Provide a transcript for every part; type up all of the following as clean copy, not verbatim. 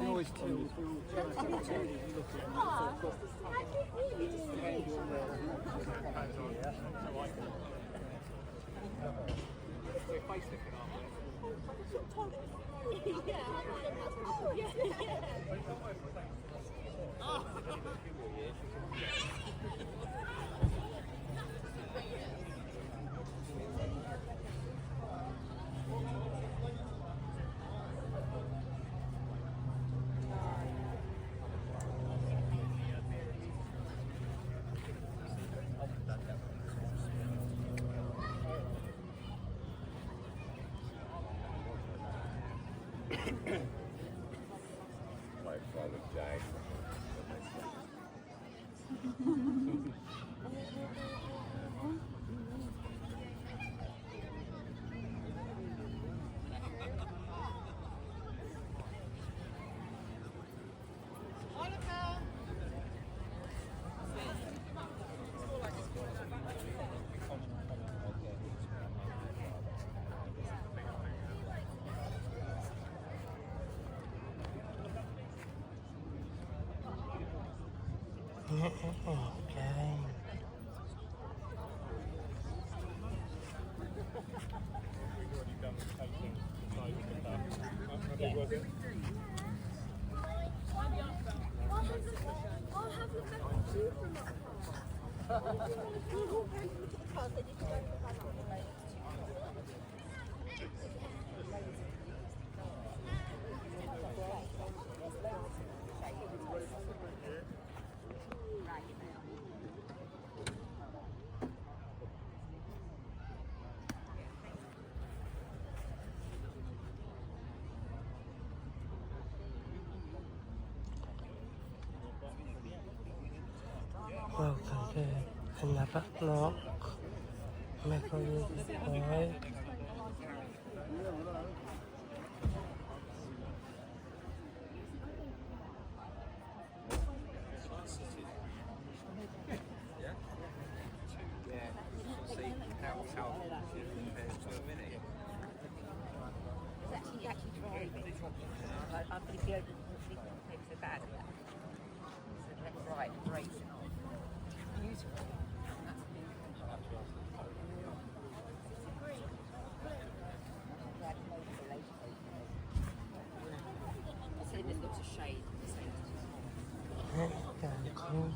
always too. My father died. Okay. Welcome to another vlog. Michael is boy. Cool.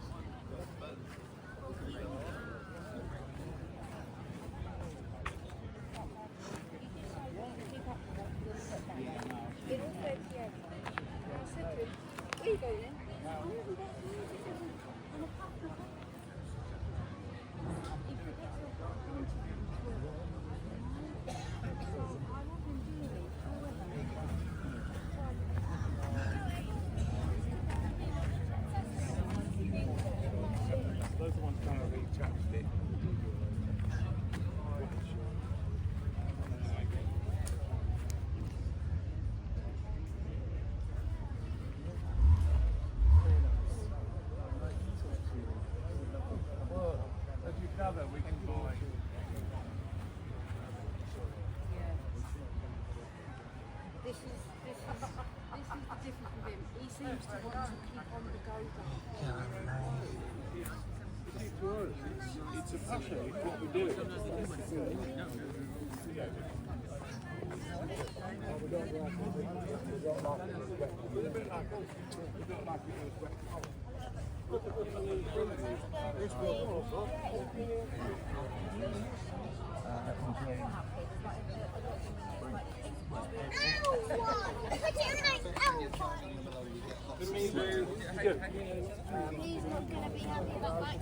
Those are the ones kind of recharged it. If you cover, we can buy. This is the difference with him. He seems to want to keep on the go though. It's a passion, it's what we do. He's not going to be happy about that.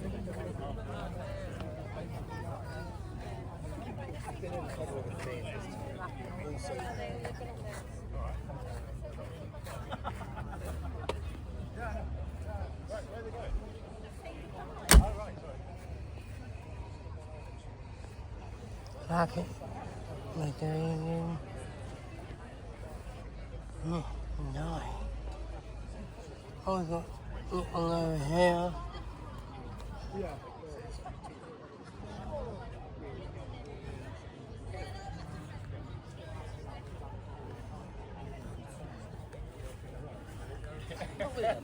Like it. We're going in. Nice. Oh, we've got little over here. Yeah. Yes,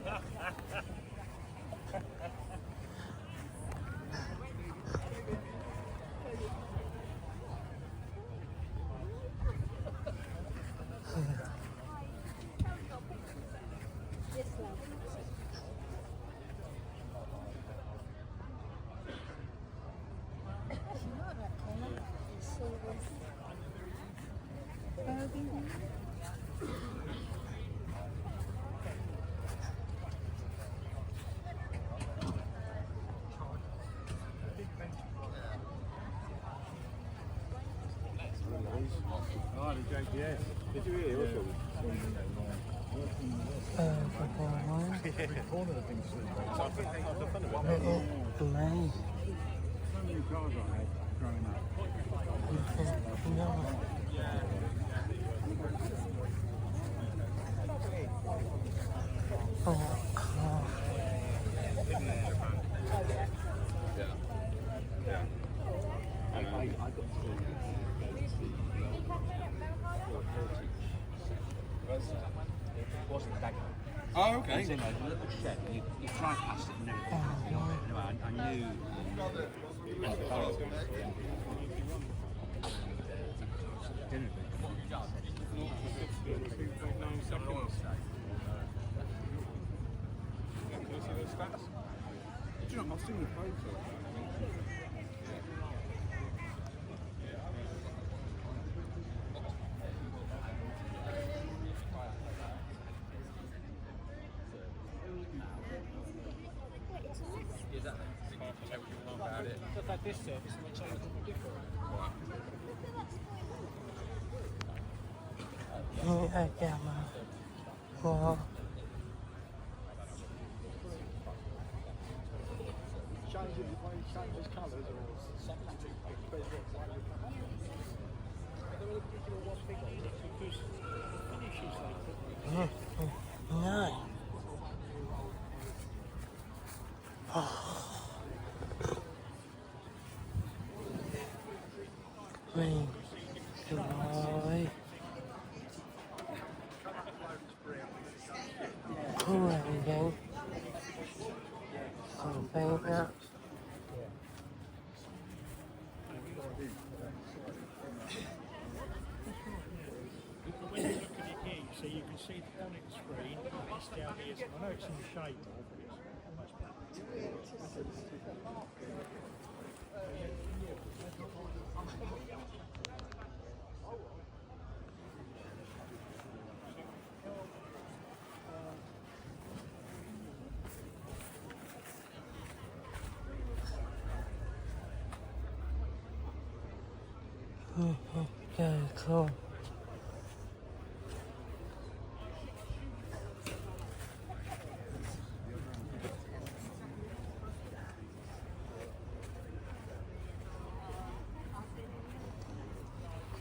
love. Actually, not that corner. It's sort of burgundy. Oh, the JPS. Did you hear? Corner of things. Amazing. So many cars I had growing up. No. Oh, car. I got to wasn't that good. Oh, okay. It was in a little shed. You drive past it and everything. Anyway, I knew. Dinner. Do you know, I've seen the photo. Just like this service, which I would different. I gamma. Well, Changes colours or something to because finishes like no. Rain. Joy. Cool again. Something that. when you look at it here, so you can see the bonnet screen, it's down here, so I know it's in the shade more, but it's much better. Okay, cool.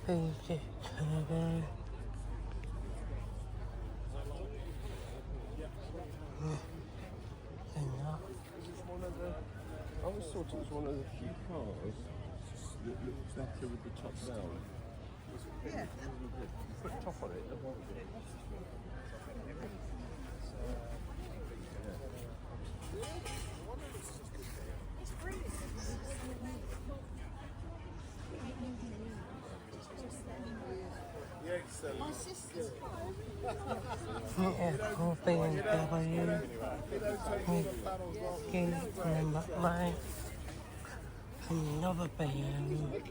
Basic cover. I always thought it was one of the few cars that looks better with the top down. Yeah. Put top on it. My sister's home. Yeah, coffee and W. Remember my another band.